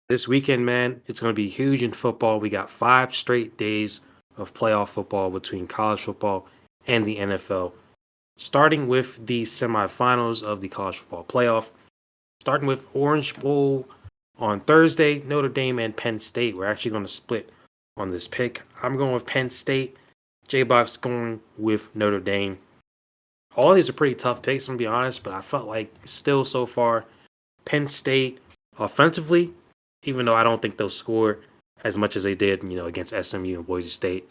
This weekend, man, it's going to be huge in football. We got 5 straight days of playoff football between college football and the NFL, starting with the semifinals of the college football playoff, starting with Orange Bowl on Thursday, Notre Dame and Penn State. We're actually going to split on this pick. I'm going with Penn State. J-Box going with Notre Dame. All these are pretty tough picks, I'm going to be honest, but I felt like still so far, Penn State offensively, even though I don't think they'll score as much as they did, against SMU and Boise State.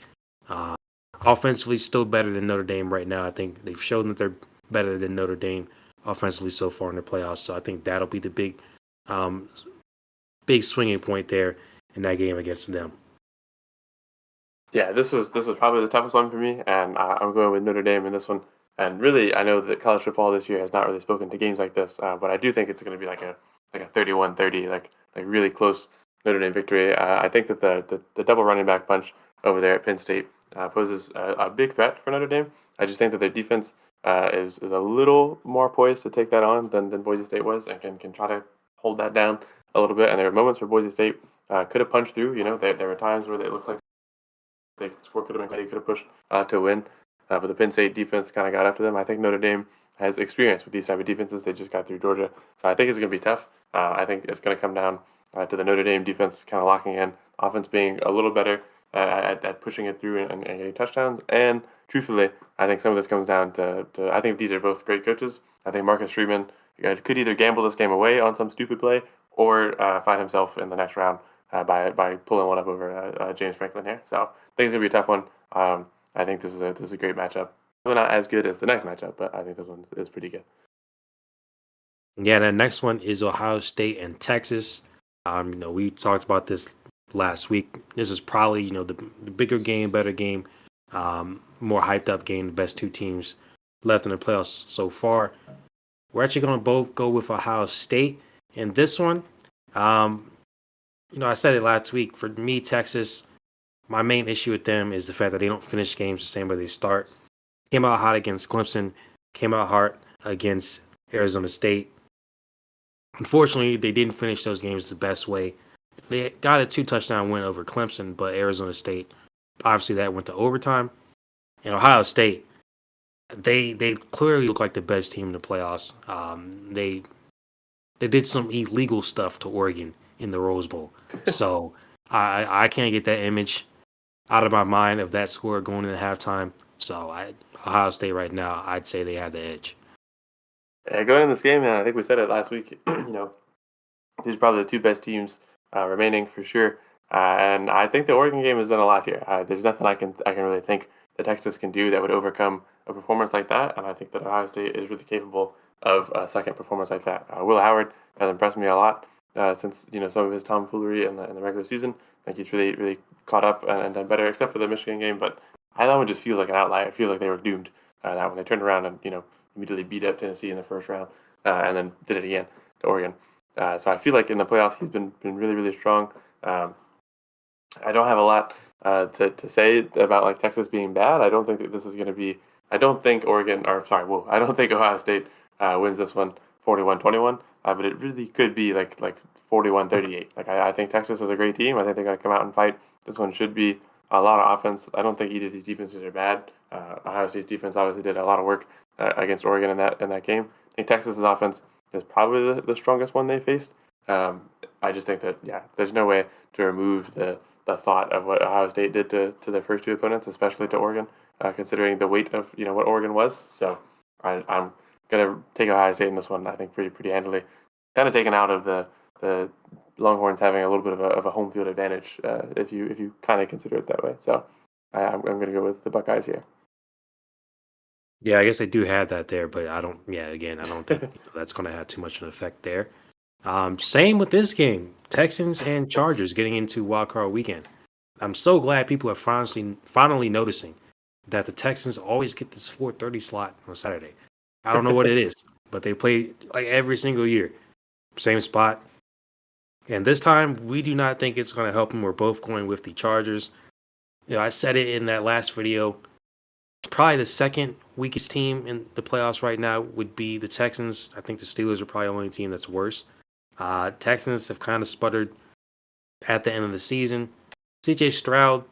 Uh, Offensively, still better than Notre Dame right now. I think they've shown that they're better than Notre Dame offensively so far in the playoffs. So I think that'll be the um, big swinging point there in that game against them. Yeah, this was probably the toughest one for me, and I'm going with Notre Dame in this one. And really, I know that college football this year has not really spoken to games like this, but I do think it's going to be like a 31-30, like really close Notre Dame victory. I think that the double running back punch over there at Penn State poses a big threat for Notre Dame. I just think that their defense is a little more poised to take that on than Boise State was, and can try to hold that down a little bit. And there were moments where Boise State could have punched through. There were times where it looked like the score could have been he could have pushed to win, but the Penn State defense kind of got up to them. I think Notre Dame has experience with these type of defenses. They just got through Georgia, so I think it's going to be tough. I think it's going to come down to the Notre Dame defense kind of locking in, offense being a little better at pushing it through and getting touchdowns. And truthfully, I think some of this comes down to I think these are both great coaches. I think Marcus Freeman could either gamble this game away on some stupid play or find himself in the next round by pulling one up over James Franklin here. So I think it's gonna be a tough one. I think this is a great matchup. Probably not as good as the next matchup, but I think this one is pretty good. Yeah, the next one is Ohio State and Texas. We talked about this last week. This is probably, the bigger game, better game, more hyped up game, the best two teams left in the playoffs so far. We're actually going to both go with Ohio State in this one. Um, I said it last week. For me, Texas, my main issue with them is the fact that they don't finish games the same way they start. Came out hot against Clemson, came out hot against Arizona State. Unfortunately, they didn't finish those games the best way. They got a 2 touchdown win over Clemson, but Arizona State, obviously that went to overtime. And Ohio State, they clearly look like the best team in the playoffs. They did some illegal stuff to Oregon in the Rose Bowl, so I can't get that image out of my mind of that score going into halftime. So Ohio State right now, I'd say they have the edge. Going in this game, and I think we said it last week. These are probably the two best teams remaining for sure. And I think the Oregon game has done a lot here. There's nothing I can really think that Texas can do that would overcome a performance like that. And I think that Ohio State is really capable of a second performance like that. Will Howard has impressed me a lot since some of his tomfoolery in the regular season. I think he's really caught up and done better, except for the Michigan game. But that one just feels like an outlier. It feels like they were doomed. That when they turned around and immediately beat up Tennessee in the first round, and then did it again to Oregon. So I feel like in the playoffs he's been really strong. I don't have a lot to say about like Texas being bad. I don't think that this is going to be. I don't think Oregon or sorry, whoa, I don't think Ohio State wins this one 41-21. But it really could be like 41-38. Like I think Texas is a great team. I think they're going to come out and fight. This one should be a lot of offense. I don't think either of these defenses are bad. Ohio State's defense obviously did a lot of work against Oregon in that game. I think Texas's offense is probably the strongest one they faced. I just think that there's no way to remove the thought of what Ohio State did to their first two opponents, especially to Oregon, considering the weight of what Oregon was. So I'm gonna take Ohio State in this one. I think pretty handily, kind of taken out of the Longhorns having a little bit of a home field advantage if you kind of consider it that way. So I'm gonna go with the Buckeyes here. Yeah, I guess they do have that there, but I don't. Yeah, again, I don't think that's going to have too much of an effect there. Same with this game, Texans and Chargers getting into Wild Card Weekend. I'm so glad people are finally noticing that the Texans always get this 4:30 slot on Saturday. I don't know what it is, but they play like every single year, same spot. And this time, we do not think it's going to help them. We're both going with the Chargers. I said it in that last video. Probably the second weakest team in the playoffs right now would be the Texans. I think the Steelers are probably the only team that's worse. Texans have kind of sputtered at the end of the season. CJ Stroud,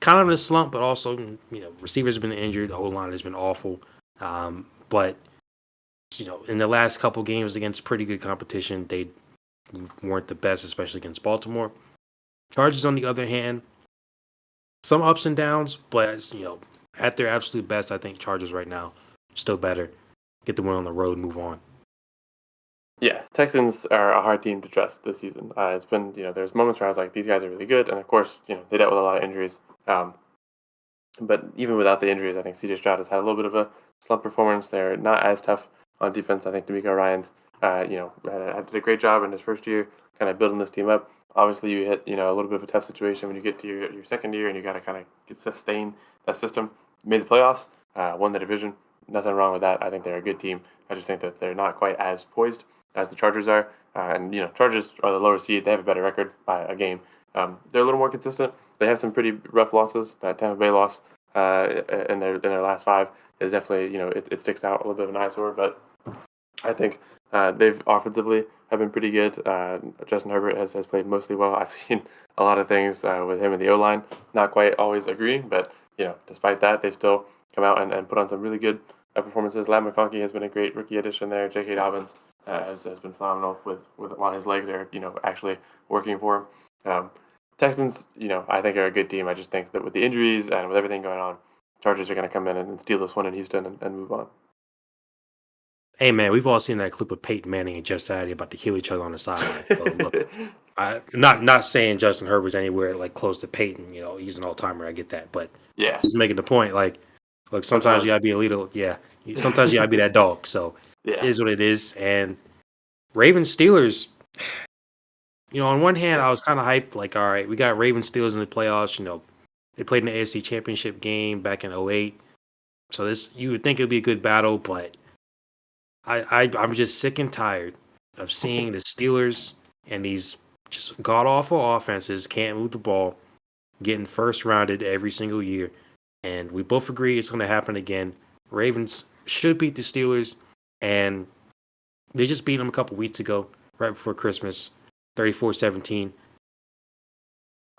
kind of in a slump, but also, receivers have been injured. The whole line has been awful. But, in the last couple games against pretty good competition, they weren't the best, especially against Baltimore. Chargers, on the other hand, some ups and downs, but, at their absolute best, I think Chargers right now still better. Get the win on the road, move on. Yeah, Texans are a hard team to trust this season. It's been, there's moments where I was like, these guys are really good, and of course, they dealt with a lot of injuries. But even without the injuries, I think CJ Stroud has had a little bit of a slump performance. They're not as tough on defense. I think D'Amico Ryans, did a great job in his first year, kind of building this team up. Obviously, you hit, a little bit of a tough situation when you get to your second year, and you got to kind of sustain that system. Made the playoffs, won the division. Nothing wrong with that. I think they're a good team. I just think that they're not quite as poised as the Chargers are. And Chargers are the lower seed. They have a better record by a game. They're a little more consistent. They have some pretty rough losses. That Tampa Bay loss in their last five is definitely, it sticks out a little bit of an eyesore. But I think they've offensively have been pretty good. Justin Herbert has played mostly well. I've seen a lot of things with him in the O-line. Not quite always agreeing, but despite that, they've still come out and put on some really good performances. Lamb McConkey has been a great rookie addition there. J.K. Dobbins has been phenomenal with while his legs are actually working for him. Texans, I think are a good team. I just think that with the injuries and with everything going on, Chargers are going to come in and steal this one in Houston and move on. Hey, man, we've all seen that clip of Peyton Manning and Jeff Saturday about to kill each other on the sideline. So, look, not saying Justin Herbert's anywhere like close to Peyton. He's an all-timer. I get that. But Yeah. just making the point, like, look, sometimes you got to be a leader. Yeah. Sometimes you got to be that dog. So Yeah. it is what it is. And Ravens Steelers, on one hand, I was kind of hyped. Like, all right, we got Ravens Steelers in the playoffs. They played in the AFC Championship game back in 2008. So you would think it would be a good battle, but I'm just sick and tired of seeing the Steelers and these just god awful offenses can't move the ball, getting first rounded every single year. And we both agree it's going to happen again. Ravens should beat the Steelers, and they just beat them a couple weeks ago, right before Christmas, 34-17.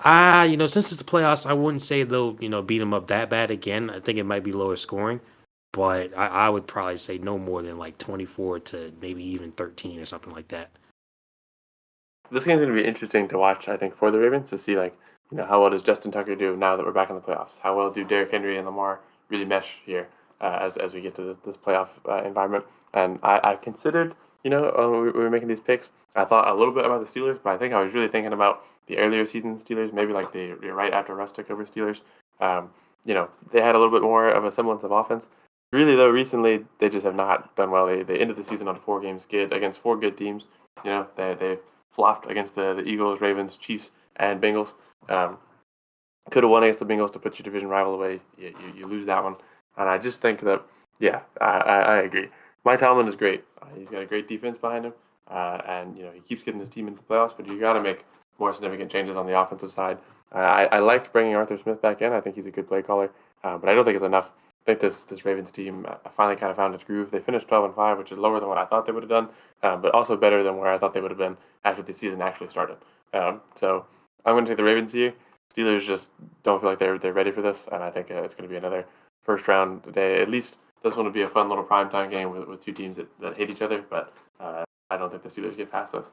Since it's the playoffs, I wouldn't say they'll, beat them up that bad again. I think it might be lower scoring, but I would probably say no more than like 24 to maybe even 13 or something like that. This game's going to be interesting to watch, I think, for the Ravens to see, how well does Justin Tucker do now that we're back in the playoffs? How well do Derrick Henry and Lamar really mesh here as we get to this playoff environment? And I considered, we were making these picks, I thought a little bit about the Steelers, but I think I was really thinking about the earlier season Steelers, maybe like the right after Russ took over Steelers. They had a little bit more of a semblance of offense. Really, though, recently they just have not done well. They ended the season on a 4-game skid against 4 good teams. They flopped against the Eagles, Ravens, Chiefs, and Bengals. Could have won against the Bengals to put your division rival away. You lose that one. And I just think that, I agree. Mike Tomlin is great. He's got a great defense behind him. And he keeps getting his team into the playoffs, but you got to make more significant changes on the offensive side. I like bringing Arthur Smith back in. I think he's a good play caller. But I don't think it's enough. I think this Ravens team finally kind of found its groove. They finished 12-5, which is lower than what I thought they would have done, but also better than where I thought they would have been after the season actually started. So I'm going to take the Ravens here. Steelers just don't feel like they're ready for this, and I think it's going to be another first round day. At least this one would be a fun little primetime game with two teams that hate each other, but I don't think the Steelers get past this.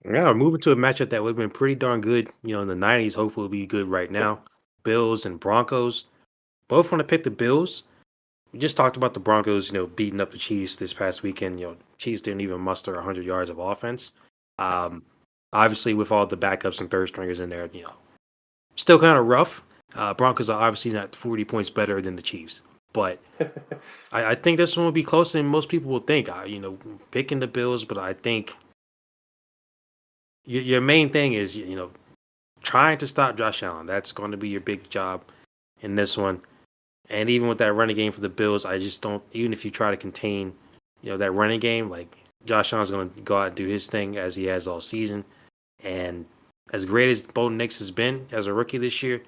Yeah, we're moving to a matchup that would have been pretty darn good, in the 90s. Hopefully, it'll be good right now. Bills and Broncos. Both want to pick the Bills. We just talked about the Broncos, beating up the Chiefs this past weekend. Chiefs didn't even muster 100 yards of offense. Obviously, with all the backups and third stringers in there, still kind of rough. Broncos are obviously not 40 points better than the Chiefs, but I think this one will be closer than most people will think. Picking the Bills, but I think your main thing is, trying to stop Josh Allen. That's going to be your big job in this one. And even with that running game for the Bills, I just don't. Even if you try to contain, that running game, like Josh Allen's going to go out and do his thing as he has all season. And as great as Bo Nix has been as a rookie this year,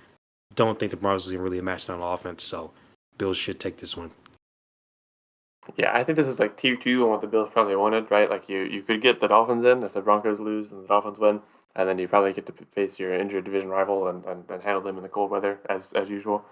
don't think the Broncos are really a match on offense. So Bills should take this one. Yeah, I think this is like tier two on what the Bills probably wanted, right? Like you could get the Dolphins in if the Broncos lose and the Dolphins win, and then you probably get to face your injured division rival and handle them in the cold weather as usual.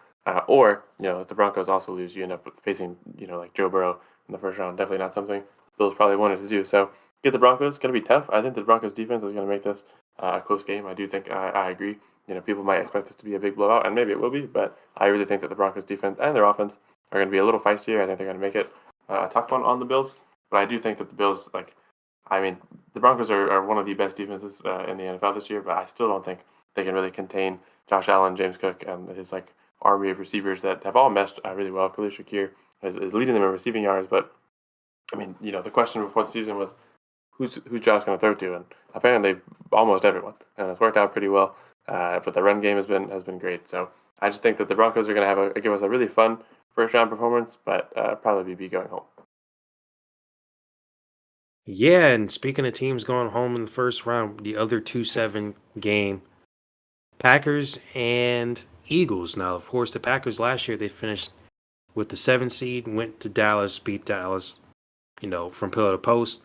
Or if the Broncos also lose, you end up facing like Joe Burrow in the first round. Definitely not something Bills probably wanted to do. So get the Broncos. Going to be tough. I think the Broncos defense is going to make this a close game. I do think I agree. People might expect this to be a big blowout, and maybe it will be, but I really think that the Broncos defense and their offense are going to be a little feistier. I think they're going to make it a tough one on the Bills, but I do think that the Bills, I mean, the Broncos are one of the best defenses in the NFL this year, but I still don't think they can really contain Josh Allen, James Cook, and his army of receivers that have all meshed really well. Khalil Shakir is leading them in receiving yards, but I mean, the question before the season was who's Josh going to throw to, and apparently almost everyone, and it's worked out pretty well. But the run game has been great, so I just think that the Broncos are going to give us a really fun first round performance, but probably be going home. Yeah, and speaking of teams going home in the first round, the other 2-7 game, Packers and Eagles. Now, of course, the Packers last year they finished with the 7 seed, went to Dallas, beat Dallas, from pillar to post.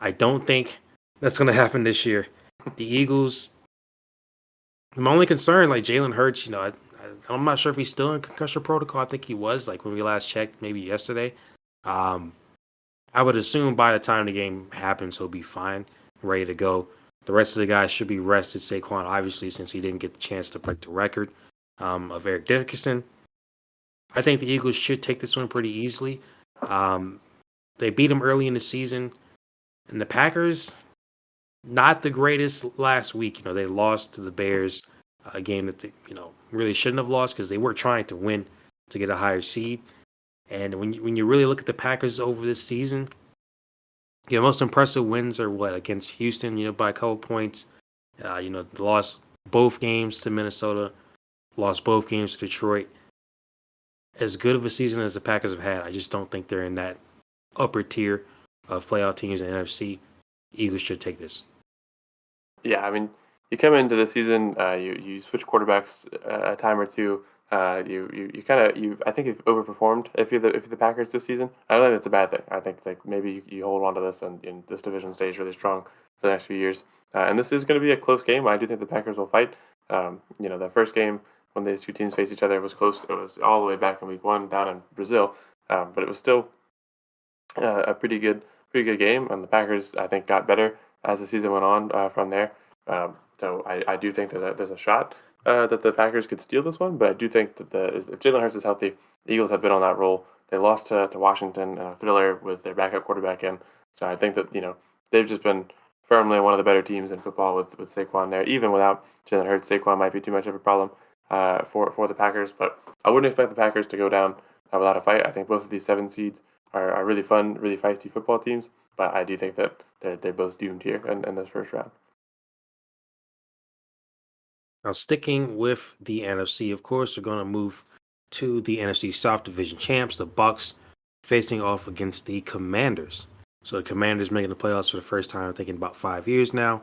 I don't think that's going to happen this year. The Eagles, my only concern, like Jalen Hurts, I'm not sure if he's still in concussion protocol. I think he was, like when we last checked, maybe yesterday. Um, I would assume by the time the game happens, he'll be fine, ready to go. The rest of the guys should be rested. Saquon, obviously, since he didn't get the chance to break the record of Eric Dickerson. I think the Eagles should take this one pretty easily. Um, they beat him early in the season, and the Packers, not the greatest last week. They lost to the Bears, a game that they, really shouldn't have lost because they were trying to win to get a higher seed. And when you really look at the Packers over this season, most impressive wins are what against Houston, by a couple points. They lost both games to Minnesota, lost both games to Detroit. As good of a season as the Packers have had, I just don't think they're in that upper tier of playoff teams in the NFC. Eagles should take this. Yeah, I mean, you come into the season, you switch quarterbacks a time or two. You kind of I think you've overperformed if you're the Packers this season. I don't think that's a bad thing. I think like maybe you hold on to this and this division stays really strong for the next few years. And this is going to be a close game. I do think the Packers will fight. The first game when these two teams faced each other was close. It was all the way back in week one down in Brazil, but it was still a pretty good game, and the Packers I think got better as the season went on from there. So I do think there's a shot that the Packers could steal this one, but I do think that if Jalen Hurts is healthy, the Eagles have been on that roll. They lost to Washington in a thriller with their backup quarterback in, so I think that they've just been firmly one of the better teams in football with Saquon there. Even without Jalen Hurts, Saquon might be too much of a problem for the Packers, but I wouldn't expect the Packers to go down without a fight. I think both of these 7 seeds are really fun, really feisty football teams. But I do think that they're both doomed here in this first round. Now, sticking with the NFC, of course, we're going to move to the NFC South Division champs, the Bucks, facing off against the Commanders. So the Commanders making the playoffs for the first time, I think, in about 5 years now.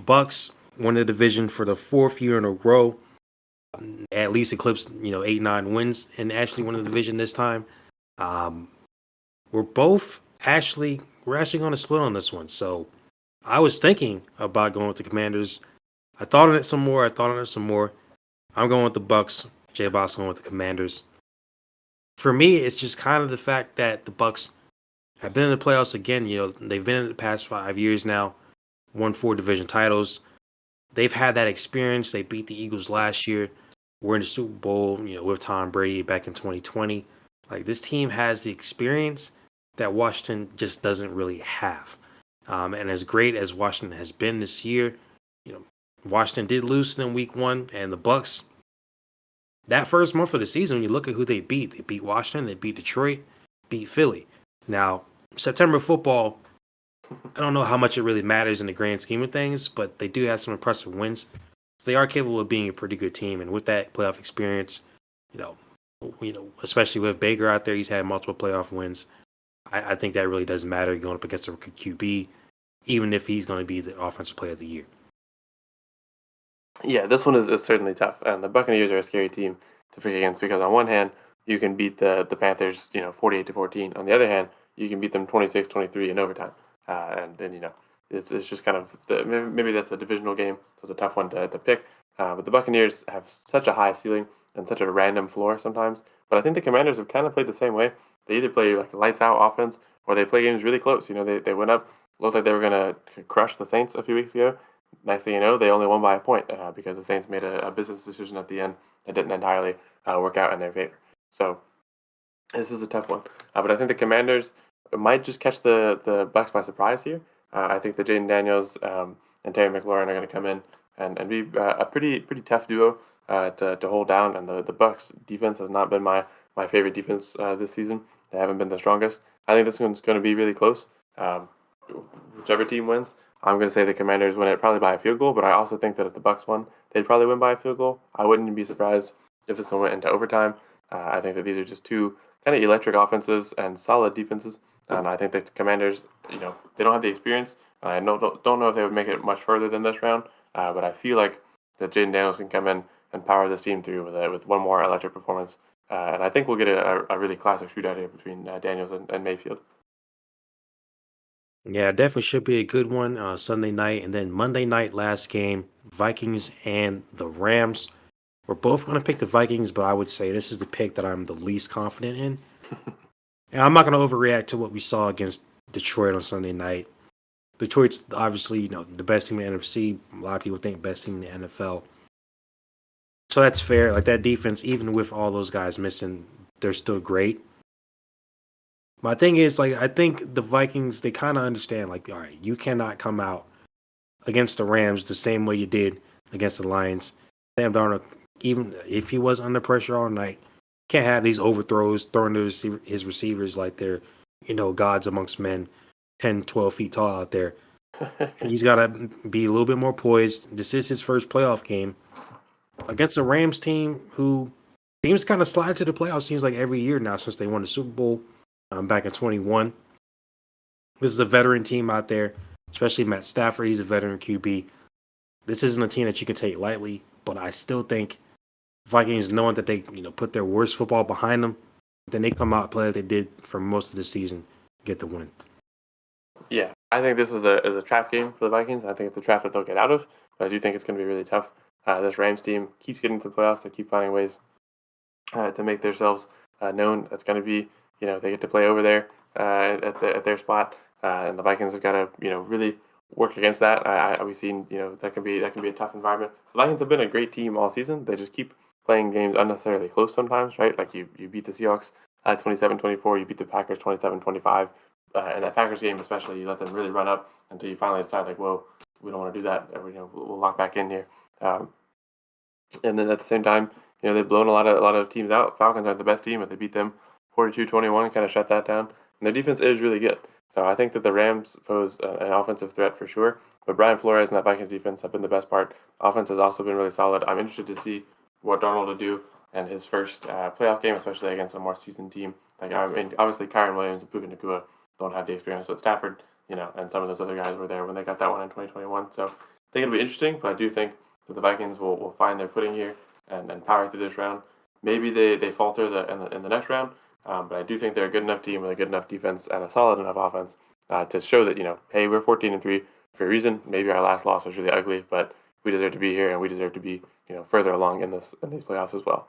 Bucks won the division for the fourth year in a row, at least eclipsed 8-9 wins, and actually won the division this time. Um, we're actually going to split on this one. So I was thinking about going with the Commanders. I thought on it some more. I'm going with the Bucks. J-Boss going with the Commanders. For me, it's just kind of the fact that the Bucks have been in the playoffs again. They've been in the past 5 years now, won 4 division titles. They've had that experience. They beat the Eagles last year. We're in the Super Bowl, with Tom Brady back in 2020. Like, this team has the experience that Washington just doesn't really have. And as great as Washington has been this year, you know, Washington did lose to them week one, and the Bucks. That first month of the season, when you look at who they beat Washington, they beat Detroit, beat Philly. Now, September football, I don't know how much it really matters in the grand scheme of things, but they do have some impressive wins. They are capable of being a pretty good team, and with that playoff experience, you know, especially with Baker out there, he's had multiple playoff wins. I think that really does matter going up against a rookie QB, even if he's going to be the offensive player of the year. Yeah, this one is certainly tough, and the Buccaneers are a scary team to pick against because on one hand you can beat the Panthers, 48-14. On the other hand, you can beat them 26-23 in overtime. And then, it's just kind of maybe that's a divisional game. So it's a tough one to pick. But the Buccaneers have such a high ceiling and such a random floor sometimes. But I think the Commanders have kind of played the same way. They either play like lights out offense or they play games really close. They went up, looked like they were going to crush the Saints a few weeks ago. Next thing you know, they only won by a point because the Saints made a business decision at the end that didn't entirely work out in their favor. So this is a tough one. But I think the Commanders might just catch the Bucks by surprise here. I think that Jaden Daniels and Terry McLaurin are going to come in and be a pretty tough duo to hold down. And the Bucks defense has not been my favorite defense this season. They haven't been the strongest. I think this one's going to be really close. Whichever team wins, I'm going to say the Commanders win it probably by a field goal. But I also think that if the Bucks won, they'd probably win by a field goal. I wouldn't be surprised if this one went into overtime. I think that these are just two kind of electric offenses and solid defenses. And I think that the Commanders, they don't have the experience. I don't know if they would make it much further than this round. But I feel like that Jaden Daniels can come in and power this team through with one more electric performance. And I think we'll get a really classic shootout here between Daniels and Mayfield. Yeah, definitely should be a good one Sunday night. And then Monday night, last game, Vikings and the Rams. We're both going to pick the Vikings, but I would say this is the pick that I'm the least confident in. And I'm not going to overreact to what we saw against Detroit on Sunday night. Detroit's obviously, the best team in the NFC. A lot of people think best team in the NFL. So that's fair. Like that defense, even with all those guys missing, they're still great. My thing is, like, I think the Vikings, they kind of understand, like, all right, you cannot come out against the Rams the same way you did against the Lions. Sam Darnold, even if he was under pressure all night, can't have these overthrows throwing to his receivers like they're, gods amongst men, 10, 12 feet tall out there. He's got to be a little bit more poised. This is his first playoff game against a Rams team who seems kind of slide to the playoffs, seems like every year now since they won the Super Bowl back in 21. This is a veteran team out there, especially Matt Stafford. He's a veteran QB. This isn't a team that you can take lightly, but I still think Vikings, knowing that they put their worst football behind them, then they come out and play like they did for most of the season, get the win. Yeah, I think this is a trap game for the Vikings. I think it's a trap that they'll get out of, but I do think it's going to be really tough. This Rams team keeps getting to the playoffs. They keep finding ways to make themselves known. It's going to be, they get to play over there at their spot, and the Vikings have got to, really work against that. We've seen, that can be a tough environment. The Vikings have been a great team all season. They just keep playing games unnecessarily close sometimes, right? Like you beat the Seahawks 27-24, you beat the Packers 27-25. In that Packers game especially, you let them really run up until you finally decide, like, whoa, we don't want to do that. We'll lock back in here. And then at the same time, they've blown a lot of teams out. Falcons aren't the best team, but they beat them 42-21, kind of shut that down. And their defense is really good. So I think that the Rams pose an offensive threat for sure. But Brian Flores and that Vikings defense have been the best part. Offense has also been really solid. I'm interested to see what Darnold will do in his first playoff game, especially against a more seasoned team. Like, I mean, obviously, Kyron Williams and Puka Nacua don't have the experience with Stafford, and some of those other guys were there when they got that one in 2021. So I think it'll be interesting, but I do think that the Vikings will find their footing here and power through this round. Maybe they falter in the next round, but I do think they're a good enough team with a good enough defense and a solid enough offense to show that, hey, we're 14-3 for a reason. Maybe our last loss was really ugly, but we deserve to be here and we deserve to be, further along in these playoffs as well.